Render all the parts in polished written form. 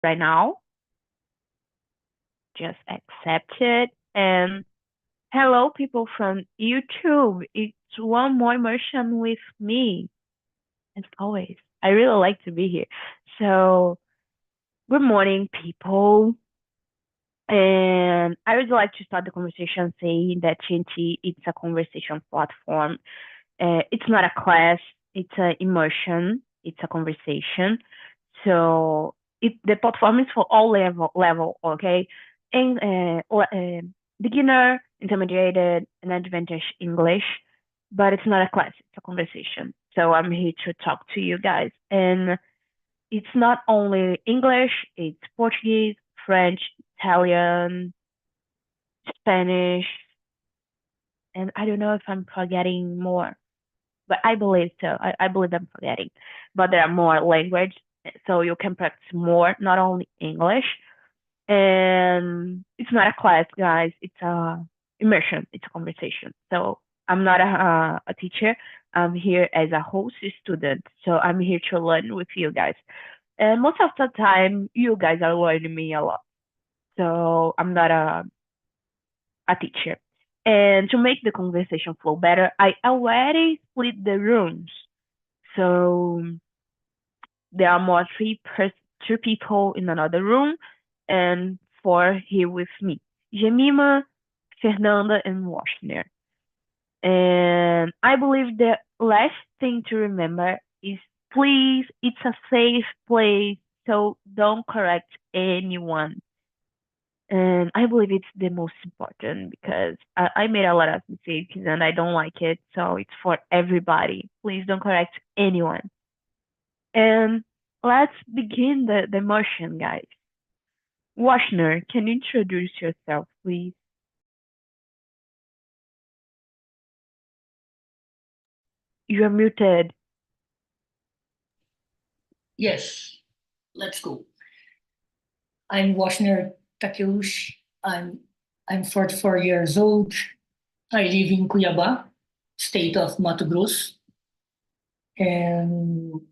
right now. Just accept it. And hello, people from YouTube. It's one more immersion with me, as always. I really like to be here. So, good morning, people. And I would like to start the conversation saying that TNT it's a conversation platform. It's not a class, it's an immersion, it's a conversation. So the platform is for all level, okay? And beginner, intermediate, and advanced English, but it's not a class, it's a conversation. So I'm here to talk to you guys, and it's not only English, it's Portuguese, French, Italian, Spanish, and I don't know if I'm forgetting more, but I believe so. I believe I'm forgetting. But there are more language, so you can practice more, not only English. And it's not a class, guys. It's a immersion. It's a conversation. So I'm not a teacher. I'm here as a host student. So I'm here to learn with you guys. And most of the time, you guys are learning me a lot. So I'm not a teacher. And to make the conversation flow better, I already split the rooms. So there are more three people in another room and four here with me. Jemima, Fernanda, and Washner. And I believe the last thing to remember is please, it's a safe place, so don't correct anyone. And I believe it's the most important because I made a lot of mistakes and I don't like it. So it's for everybody. Please don't correct anyone. And let's begin the immersion, guys. Washner, can you introduce yourself, please? You're muted. Yes, let's go. I'm Washner Takeuchi. I'm 44 years old. I live in Cuiabá, state of Mato Grosso, and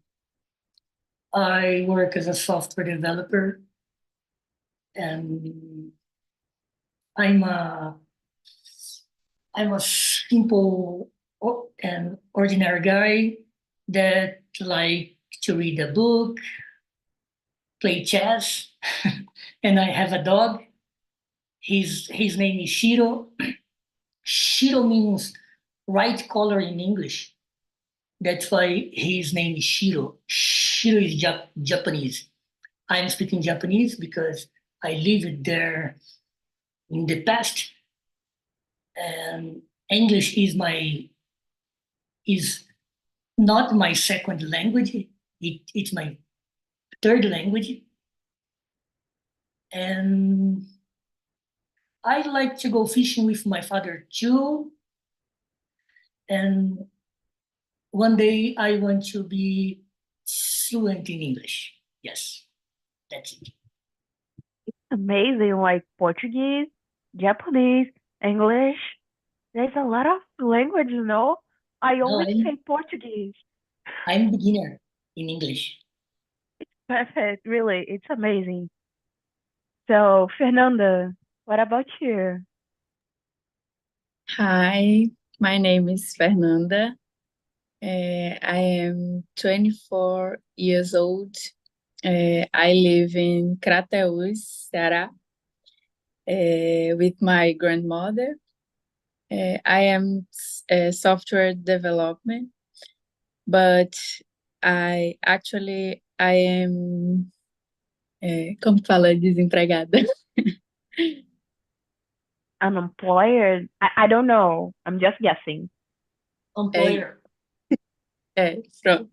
I work as a software developer. And I'm a I'm a simple and ordinary guy that like to read a book, play chess, and I have a dog. His name is Shiro. Shiro means right color in English. That's why his name is Shiro. Shiro is Japanese. I'm speaking Japanese because I lived there in the past, and English is not my second language. It's my third language, and I like to go fishing with my father too. And one day I want to be fluent in English. Yes, that's it. Amazing, like Portuguese, Japanese, English. There's a lot of language, you know? I No, only say Portuguese. I'm beginner in English. Perfect, really. It's amazing. So, Fernanda, what about you? Hi, my name is Fernanda. I am 24 years old. I live in Crateús, Ceará, with my grandmother. I am software development, but I am, como fala, desempregada. Unemployed? I don't know. I'm just guessing. Employer. Pronto.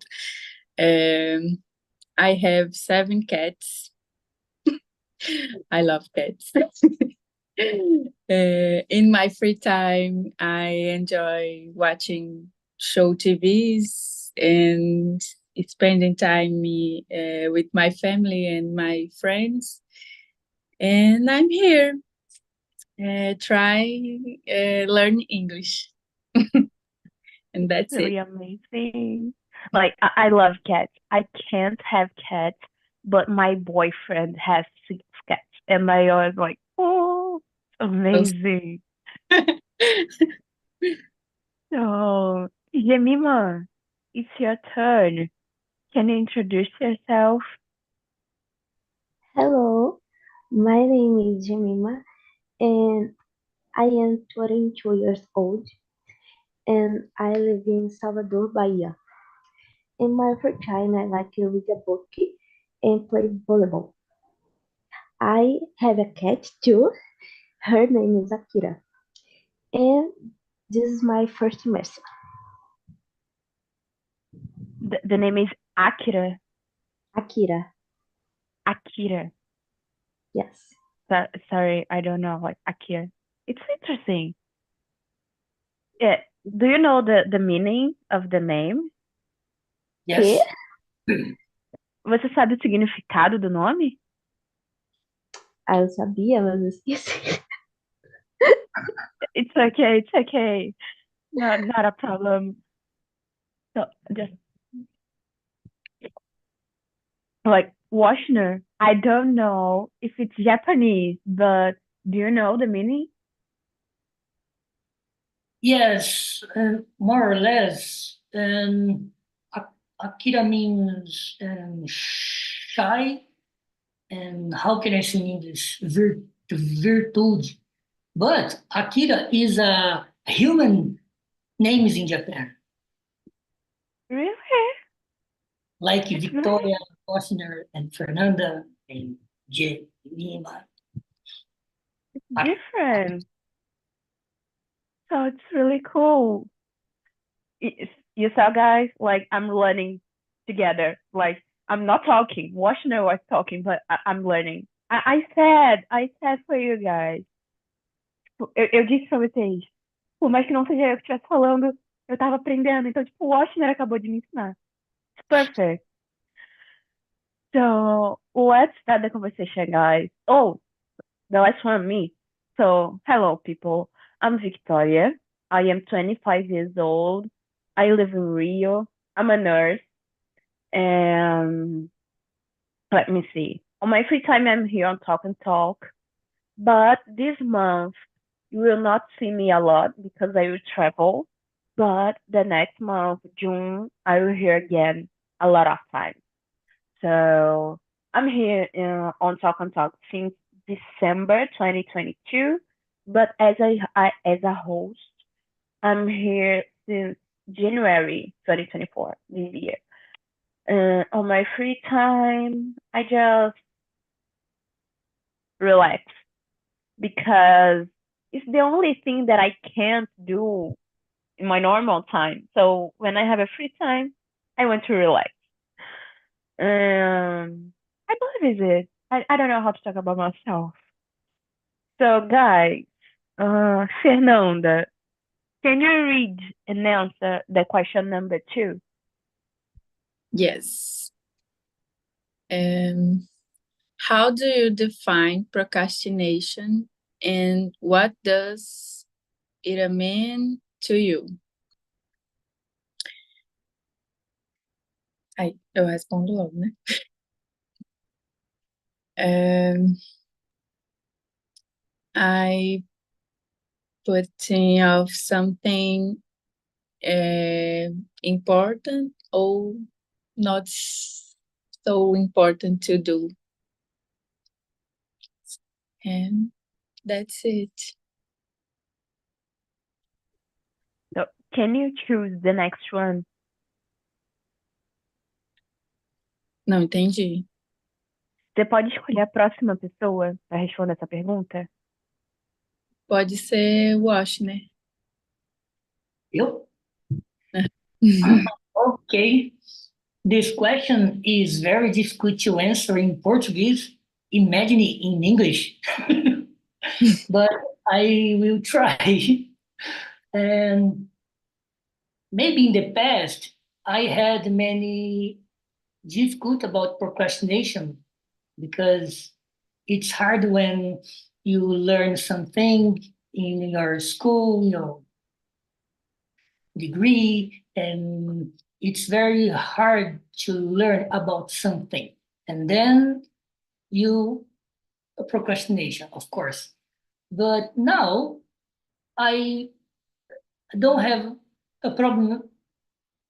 I have 7 cats. I love cats. In my free time, I enjoy watching show TVs and spending time with my family and my friends. And I'm here trying learn English. And that's it. Really amazing. Like, I love cats. I can't have cats but my boyfriend has 6 cats. And I was like, oh, amazing. So, Jemima, it's your turn. Can you introduce yourself? Hello, my name is Jemima and I am 22 years old and I live in Salvador, Bahia. In my free time, I like to read a book and play volleyball. I have a cat too. Her name is Akira. And this is my first semester. The name is Akira. Akira, Akira. yes. Sorry, I don't know, like Akira. It's interesting. Yeah. Do you know the meaning of the name? Yes. Você sabe o significado do nome? Ah, eu sabia, mas eu esqueci. It's okay, it's okay. Not a problem. So just like Washner, I don't know if it's Japanese, but do you know the meaning? Yes, more or less. Akira means shy, and how can I say in English? Virtude. But Akira is a human names in Japan, Really? like It's Victoria, Costner, and Fernanda, and Jemima. different. So it's really cool. You saw, guys, like I'm learning together. Like I'm not talking. Washner was talking, but I'm learning. I said for you guys. Eu disse pra vocês, por mais que não seja eu que estivesse falando, eu tava aprendendo. Então, tipo, o Washner acabou de me ensinar. It's perfect. So let's start the conversation, guys. Oh, the last one, me. So, hello, people. I'm Victoria. I am 25 years old. I live in Rio. I'm a nurse. And let me see. On my free time, I'm here on Talk and Talk. But this month, you will not see me a lot because I will travel. But the next month, June, I will here again a lot of time. So I'm here on Talk and Talk since December 2022, but as a host, I'm here since January 2024 this year. On my free time, I just relax because it's the only thing that I can't do in my normal time. So when I have a free time, I want to relax. I believe is it. I don't know how to talk about myself. So guys, Fernanda, can you read and answer the question number 2? Yes. How do you define procrastination and what does it mean to you? Aí, eu respondo logo, né? I putting off something important or not so important to do. And that's it. So can you choose the next one? Não entendi. Você pode escolher a próxima pessoa para responder essa pergunta? Pode ser wash, né? Eu? Okay. This question is very difficult to answer in Portuguese. Imagine it in English. But I will try. And maybe in the past, I had many difficult about procrastination because it's hard when you learn something in your school, degree, and it's very hard to learn about something. and then you procrastination, of course. But now I don't have a problem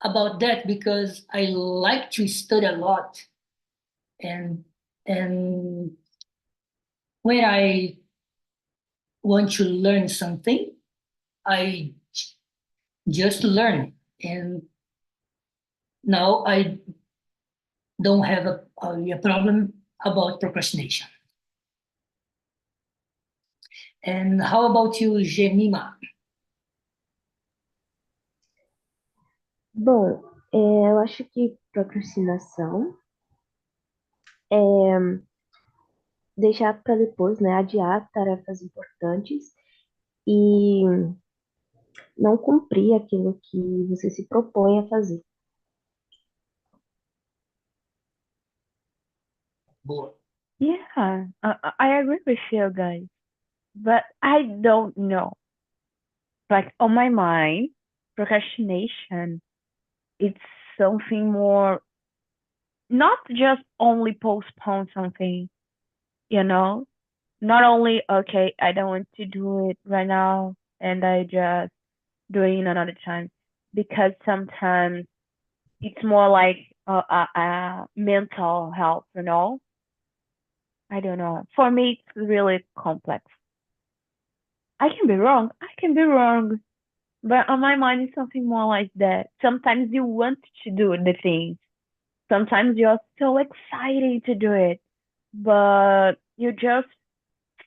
about that because I like to study a lot, and and when I want to learn something, I just learn, and now I don't have a problem about procrastination. And how about you, Jemima? Bom, eu acho que procrastinação é deixar para depois, né? Adiar tarefas importantes e não cumprir aquilo que você se propõe a fazer. Boa. Yeah, I agree with you guys, but I don't know. Like on my mind, procrastination, it's something more, not just only postpone something, you know? Not only, okay, I don't want to do it right now and I just do it in another time. Because sometimes it's more like mental health, you know? I don't know. For me, it's really complex. I can be wrong. I can be wrong. But on my mind, it's something more like that. Sometimes you want to do the things. Sometimes you're so excited to do it, but you just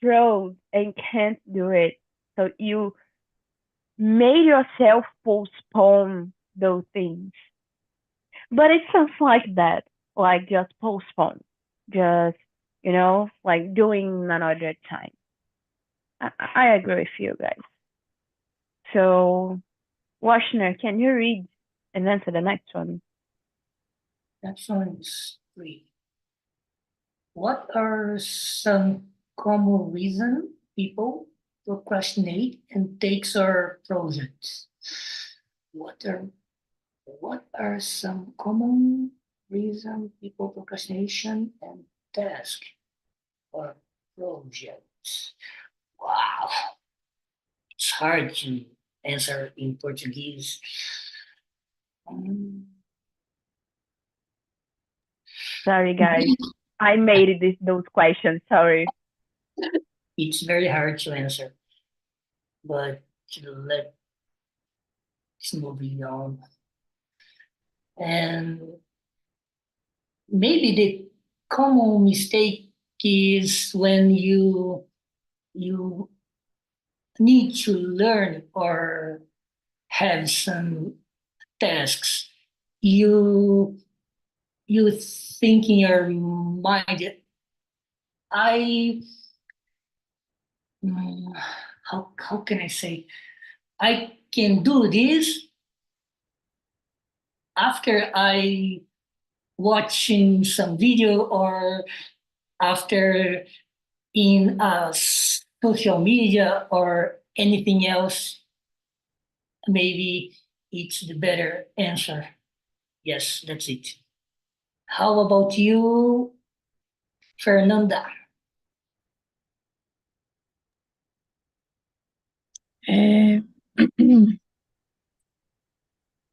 froze and can't do it. So you made yourself postpone those things. But it sounds like that, like just postpone, just, like doing another time. I agree with you guys. So, Washner, can you read and answer the next one? That sounds great. What are some common reasons people procrastinate and takes our projects? What are some common reasons people procrastination and task or projects? Wow, it's hard to answer in Portuguese. Sorry, guys. I made those questions. Sorry. It's very hard to answer, but let's move on. And maybe the common mistake is when you need to learn or have some tasks, you think in your mind, I how can I say, I can do this after I watching some video or after in social media or anything else. Maybe it's the better answer. Yes, that's it. How about you, Fernanda?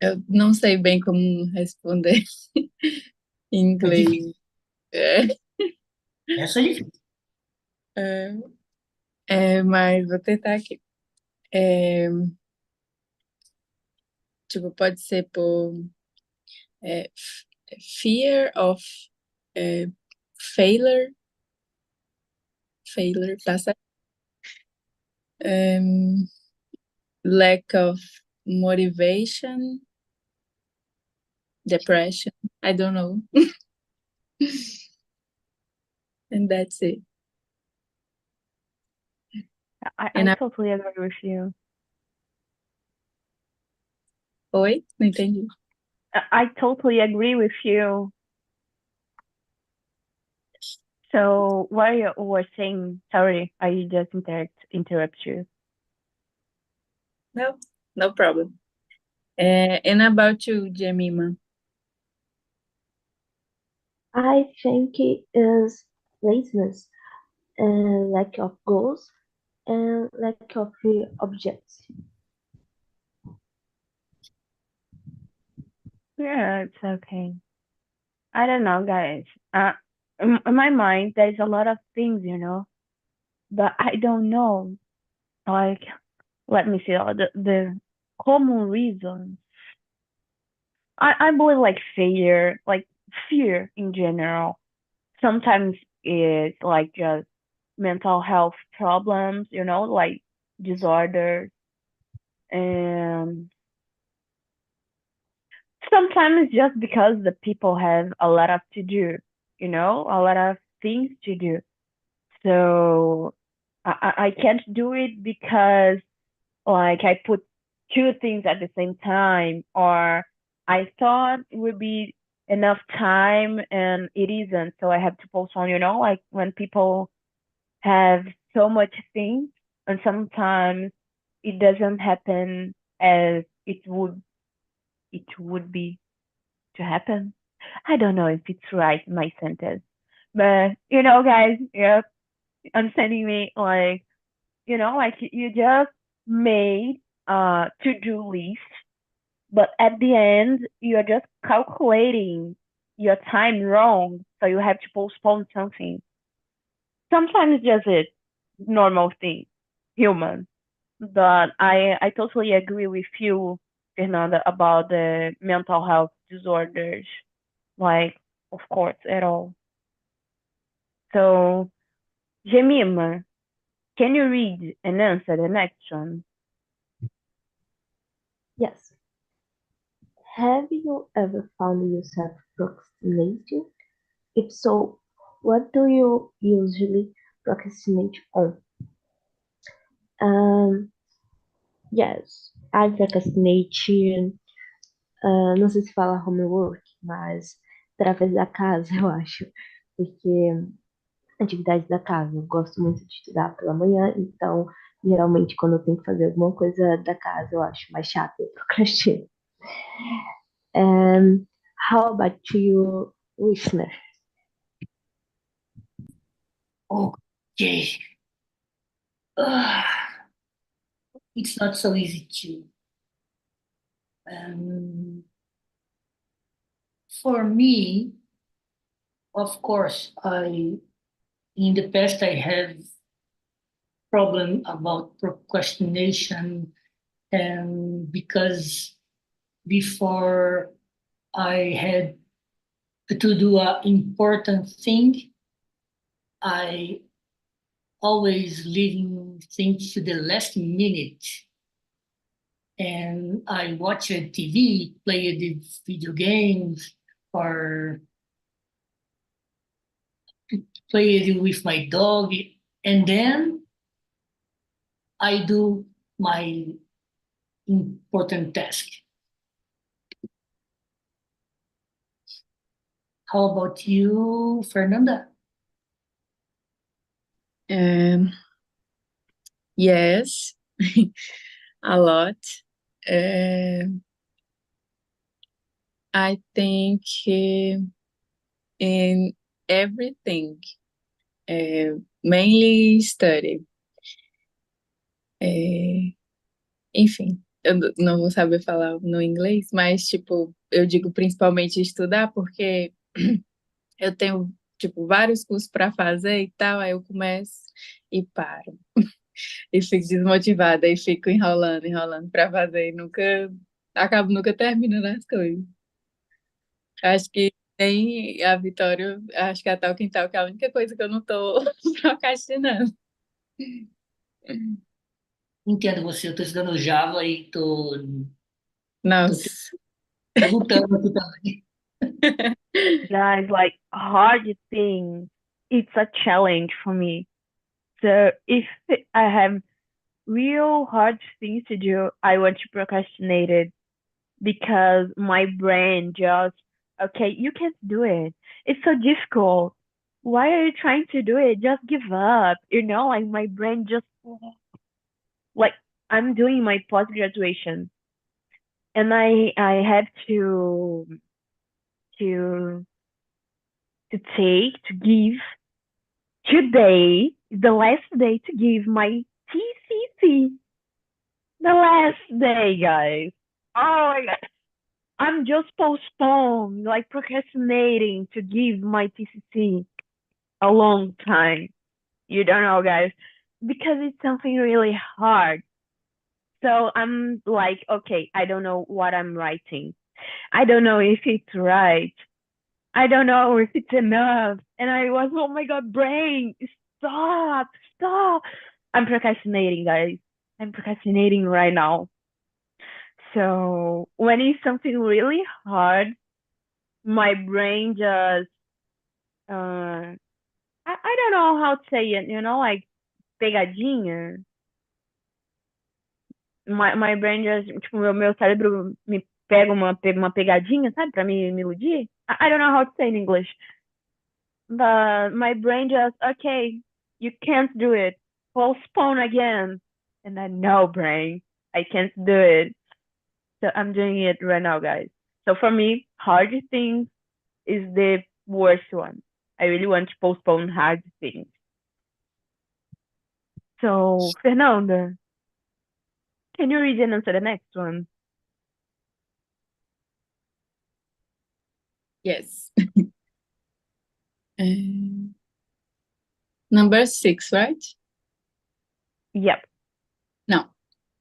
Eu não sei bem como responder em inglês. Essa é difícil. Mas vou tentar aqui. Tipo, pode ser por fear of failure, tá certo? Lack of motivation, depression, I don't know. And that's it. I totally agree with you. Oi? Não entendi. I totally agree with you. So what you were saying, sorry, I just interrupt you. No problem. And about you, Jemima? I think it is laziness, lack of goals, and lack of objects. Yeah, it's okay. I don't know, guys. In my mind, there's a lot of things, but I don't know. Like, let me see, the common reasons. I believe like failure, like fear in general. Sometimes it's like just mental health problems, like disorders, and sometimes just because the people have a lot of to do, a lot of things to do. So I can't do it because like I put two things at the same time, or I thought it would be enough time and it isn't, so I have to postpone, like when people have so much things and sometimes it doesn't happen as it would be to happen. I don't know if it's right in my sentence, but guys, yeah, understanding me, like you just made a to-do list, but at the end you're just calculating your time wrong, so you have to postpone something. Sometimes it's just a normal thing, human. But I totally agree with you, Fernanda, about the mental health disorders. Like, of course, at all. So, Jemima, can you read and answer the next one? Yes. Have you ever found yourself procrastinating? If so, what do you usually procrastinate on? Um, yes, I procrastinate, não sei se fala homework, mas através da casa, eu acho. Porque atividades da casa, eu gosto muito de estudar pela manhã, então, geralmente, quando eu tenho que fazer alguma coisa da casa, eu acho mais chato, eu procrastino. How about you, listener? Okay. Ah, it's not so easy to. Um, for me, of course, in the past I have problem about procrastination, and because before I had to do an important thing, I always leaving things to the last minute. And I watched TV, played video games, or played with my dog, and then I do my important task. How about you, Fernanda? Um, yes, a lot. I think in everything, mainly study. Enfim, eu não vou saber falar no inglês, mas, tipo, eu digo principalmente estudar porque eu tenho, tipo, vários cursos para fazer e tal, aí eu começo e paro. E fico desmotivada e fico enrolando, enrolando para fazer e acabo nunca terminando as coisas. Acho que nem a Vitória, acho que a Tal Quintal, que é a única coisa que eu não tô procrastinando. Entendo você, eu estou estudando Java e Nossa, tô lutando aqui também. Guys, like hard things, it's a challenge for me. So if I have real hard things to do, I want to procrastinate it because my brain just, okay, you can't do it. It's so difficult. Why are you trying to do it? Just give up. Like my brain just, like, I'm doing my post graduation and I have to to give. Today is the last day to give my TCC. The last day, guys. Oh my god. I'm just postponed, like procrastinating to give my TCC a long time. You don't know, guys, because it's something really hard. So I'm like, okay, I don't know what I'm writing. I don't know if it's right. I don't know if it's enough. And I was, oh my god, brain, stop, stop. I'm procrastinating, guys. I'm procrastinating right now. So when it's something really hard, my brain just, I don't know how to say it, like pegadinha. My brain just, tipo, meu cérebro me pega uma pegadinha, sabe, pra me iludir. I don't know how to say in English. But my brain just, okay, you can't do it. Postpone again. And I know, brain, I can't do it. So I'm doing it right now, guys. So for me, hard things is the worst one. I really want to postpone hard things. So, Fernanda, can you read and answer the next one? Yes. Um, number 6, right? Yep. No,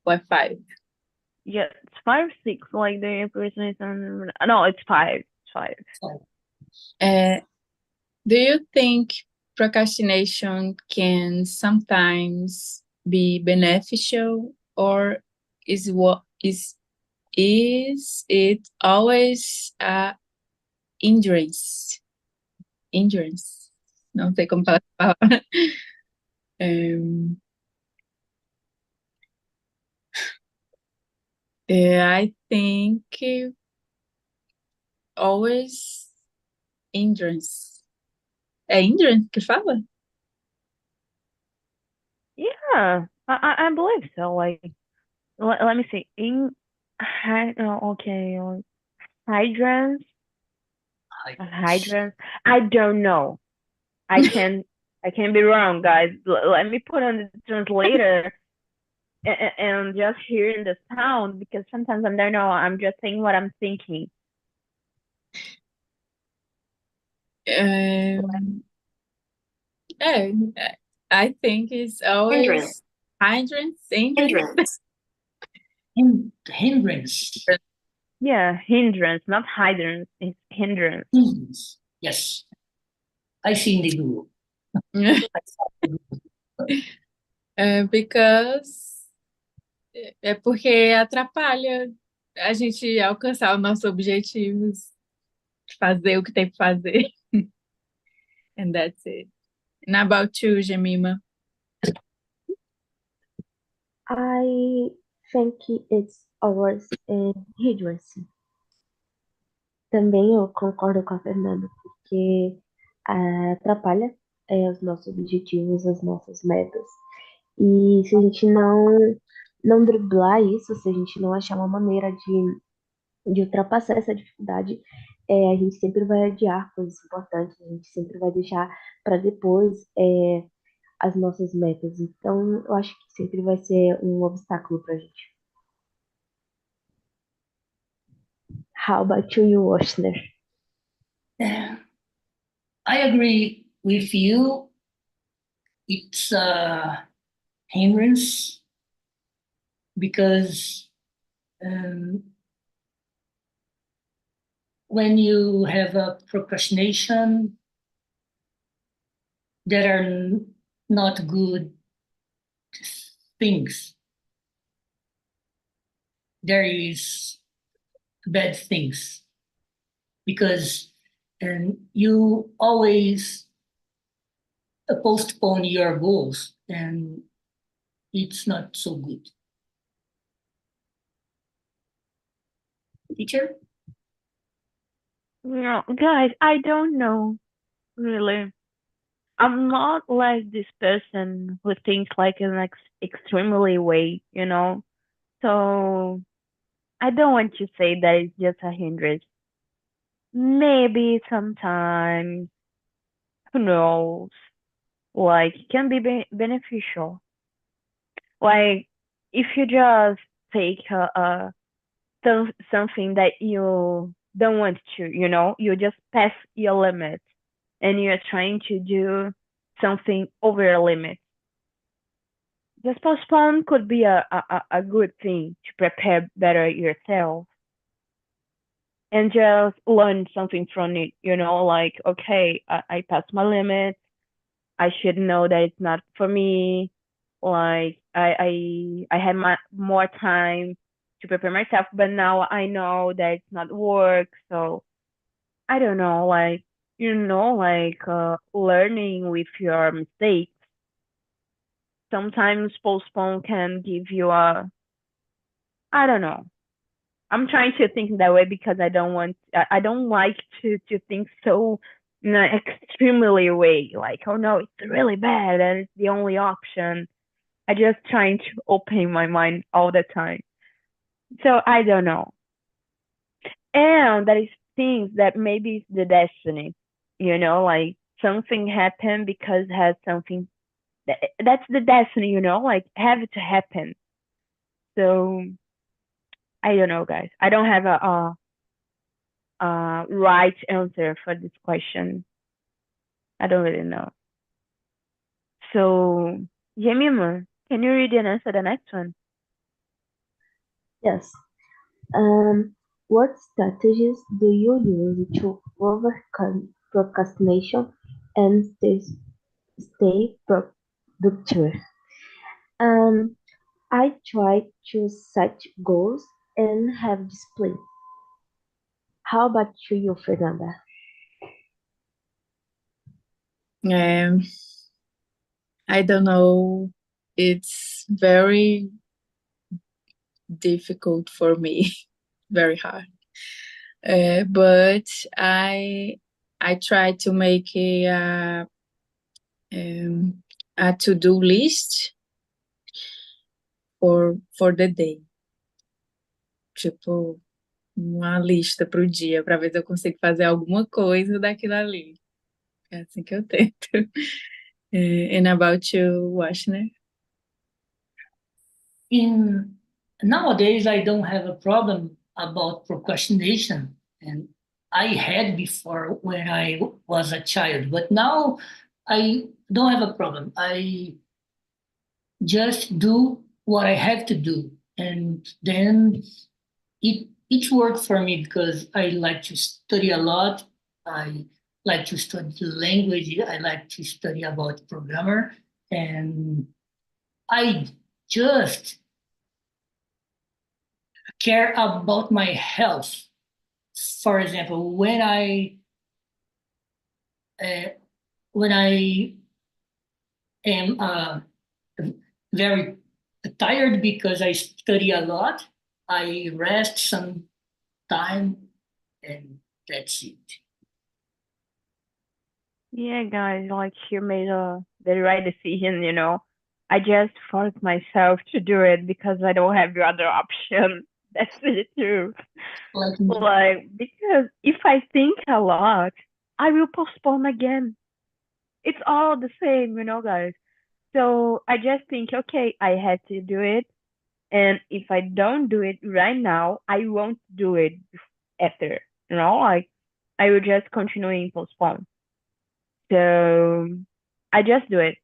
or 5. Yeah, it's 5, 6, like the person is on. No, it's 5. It's 5. Do you think procrastination can sometimes be beneficial, or is it always a hindrance? Hindrance. Não sei como falar essa palavra. I think always hindrance. É hindrance que fala? Yeah, I believe so. Like, let me see. Okay, hydrants. Hydrants. I don't know. I can be wrong, guys. Let me put on the translator and just hearing the sound, because sometimes I don't know. I'm just saying what I'm thinking. I think it's always hindrance. Hindrance. Yeah, hindrance, not hydrants. It's hindrance. Hindrance. Yes. I see the duo. Because é porque atrapalha a gente alcançar os nossos objetivos, fazer o que tem que fazer. And that's it. And about you, Jemima? I think it's always a hindrance. Também eu concordo com a Fernanda, porque atrapalha os nossos objetivos, as nossas metas. E se a gente não driblar isso, se a gente não achar uma maneira de ultrapassar essa dificuldade, a gente sempre vai adiar coisas importantes, a gente sempre vai deixar para depois as nossas metas. Então, eu acho que sempre vai ser um obstáculo para a gente. How about you, Washner? I agree with you. It's a hindrance because when you have a procrastination, there are not good things. There is bad things because you always postpone your goals, and it's not so good. Teacher? No, guys, I don't know, really. I'm not like this person who thinks like in like extremely way, So I don't want to say that it's just a hindrance. Maybe sometimes, who knows, like, can be beneficial. Like, if you just take something that you don't want to, you just pass your limit and you're trying to do something over your limit. Just postpone could be a good thing to prepare better yourself and just learn something from it, like, okay, I passed my limit. I should know that it's not for me. Like, I had more time to prepare myself, but now I know that it's not work. So I don't know, like, like, learning with your mistakes. Sometimes postpone can give you I don't know. I'm trying to think that way because I don't like to think so in an extremely way. Like, oh no, it's really bad and it's the only option. I just trying to open my mind all the time. So I don't know. And there is things that maybe it's the destiny, like something happened because has something that's the destiny, like have it to happen. So I don't know, guys. I don't have a right answer for this question. I don't really know. So, Jemima, can you read and answer the next one? Yes. What strategies do you use to overcome procrastination and stay productive? Um, I try to set goals and have discipline. How about you, Fernanda? Um, I don't know. It's very difficult for me, very hard. But I try to make a to-do list for the day. Tipo, uma lista para o dia, para ver se eu consigo fazer alguma coisa daquilo ali. É assim que eu tento. And about you, Washner? Nowadays, I don't have a problem about procrastination, and I had before when I was a child, but now I don't have a problem. I just do what I have to do, and then it works for me because I like to study a lot. I like to study the language. I like to study about programmer, and I just care about my health. For example, uh, when I am very tired because I study a lot, I rest some time, and that's it. Yeah, guys, like you made the right decision, I just forced myself to do it because I don't have the other option. That's the truth. Like Like, because if I think a lot, I will postpone again. It's all the same, guys. So I just think, okay, I had to do it. And if I don't do it right now, I won't do it after, like I will just continue postpone. So I just do it,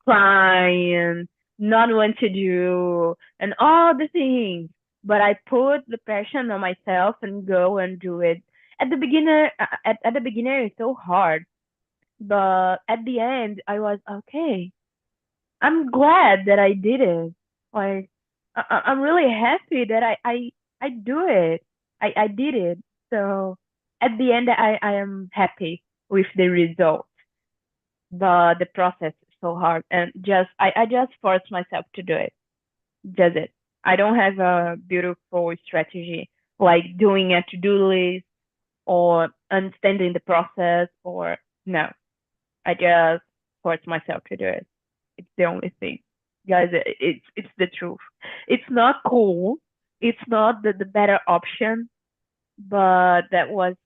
crying, not want to do, and all the things. But I put the pressure on myself and go and do it. At the beginning, it's so hard, but at the end, I was okay. I'm glad that I did it. Like, I'm really happy that I do it. I did it. So at the end, I am happy with the result, but the process is so hard, and I just force myself to do it. Does it? I don't have a beautiful strategy like doing a to-do list or understanding the process, or no. I just force myself to do it. It's the only thing, guys. It's the truth. It's not cool. It's not the better option, but that was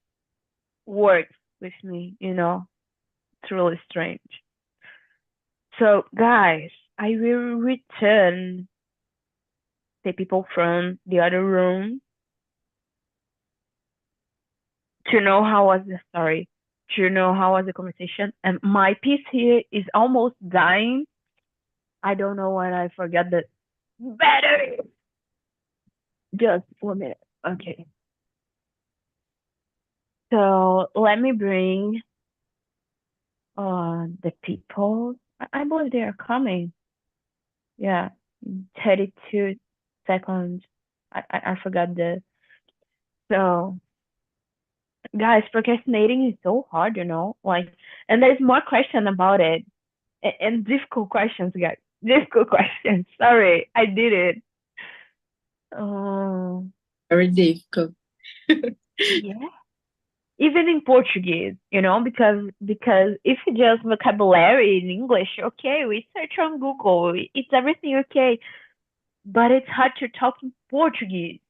works with me. It's really strange. So, guys, I will return the people from the other room to know how was the story, to know how was the conversation. And my piece here is almost dying. I don't know when I forgot the battery. Just 1 minute. Okay. So let me bring the people. I believe they are coming. Yeah, 32 seconds. I forgot the. So, guys, procrastinating is so hard, like, and there's more question about it, and difficult questions, guys. Difficult questions. Sorry, I did it. Um, Very difficult. yeah. Even in Portuguese, because if you just vocabulary in English, okay, we search on Google, it's everything okay, but it's hard to talk in Portuguese.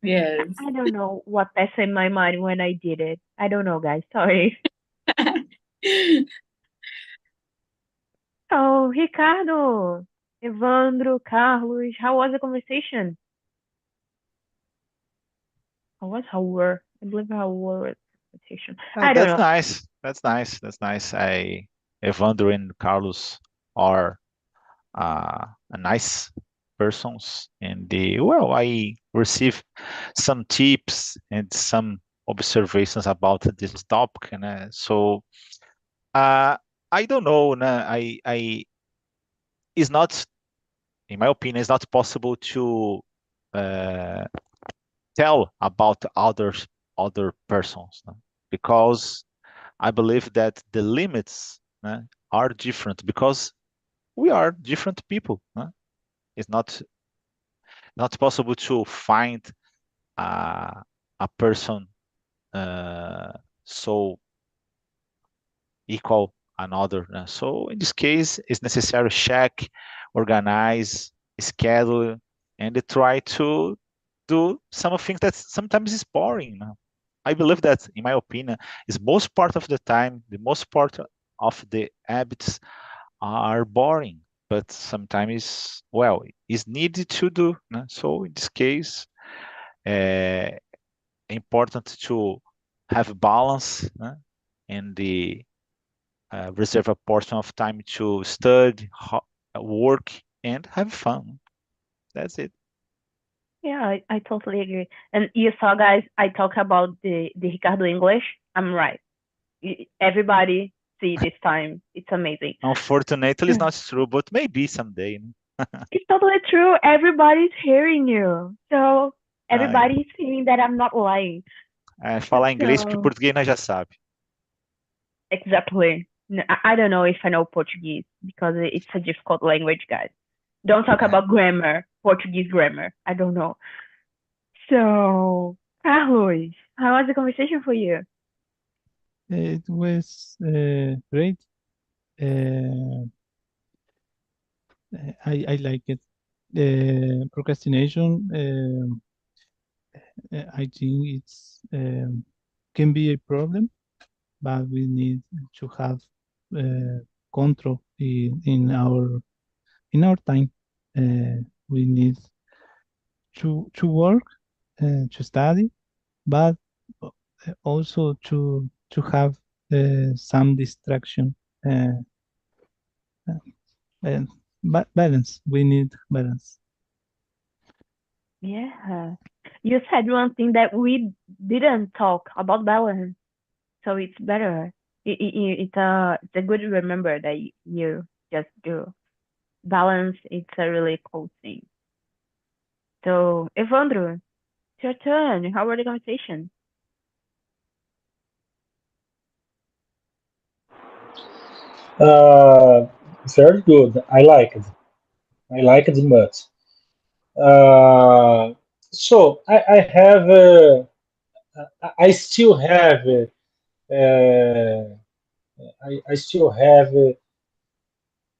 Yes. I don't know what passed in my mind when I did it. I don't know, guys. Sorry. Oh, Ricardo, Evandro, Carlos, how was the conversation? How were? I believe how were the conversation. I don't That's know. nice. That's nice. That's nice. Evandro and Carlos are a nice persons, and I receive some tips and some observations about this topic, and I don't know. It's not, in my opinion, it's not possible to uh, tell about other persons, because I believe that the limits are different, because we are different people. It's not possible to find a person so equal another. So in this case, it's necessary to check, organize, schedule, and try to do some things that sometimes is boring. I believe that, in my opinion, is most part of the time, the most part of the habits are boring, but sometimes, it's needed to do. So in this case, important to have balance, and the reserve a portion of time to study, work, and have fun. That's it. Yeah, I totally agree. And you saw, guys, I talk about the Ricardo English. I'm right. Everybody see this time. It's amazing. Unfortunately, it's not true, but maybe someday. It's totally true. Everybody's hearing you. So Yeah. everybody's seeing that I'm not lying. Falar inglês porque So português nós já sabe. exactly. I don't know if I know Portuguese because it's a difficult language, guys. Don't talk about grammar, Portuguese grammar. I don't know. So, Carlos, how was the conversation for you? It was great. I like it. Procrastination, I think it's can be a problem, but we need to have control in our time. We need to work, to study, but also to have some distraction. And balance. We need balance. Yeah. You said one thing that we didn't talk about balance, so it's better. It's a good remember that you just do. Balance, it's a really cool thing. So, Evandro, it's your turn. How were the conversation? Uh, Very good. I like it. I like it much. So I have, I still have, I still have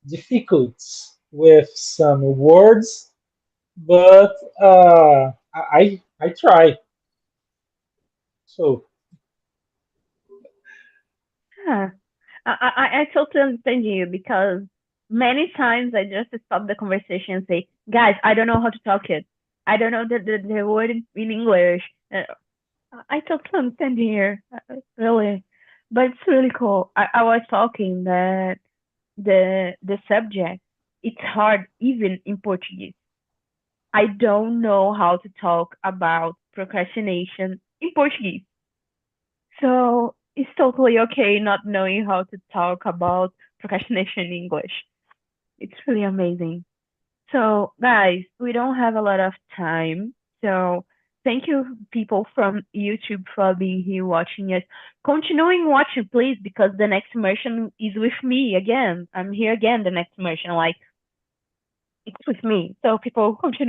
difficulties with some words, but I try. So Yeah. I totally understand you because many times I just stop the conversation and say, guys, I don't know how to talk it. I don't know the word in English. I totally understand here, really. But it's really cool. I was talking that the subject, it's hard even in Portuguese. I don't know how to talk about procrastination in Portuguese. So it's totally okay not knowing how to talk about procrastination in English. It's really amazing. So, guys, we don't have a lot of time. So, thank you, people from YouTube, for being here watching us. Continuing watching, please, because the next immersion is with me again. I'm here again, the next immersion. Like, it's with me. So, people, continue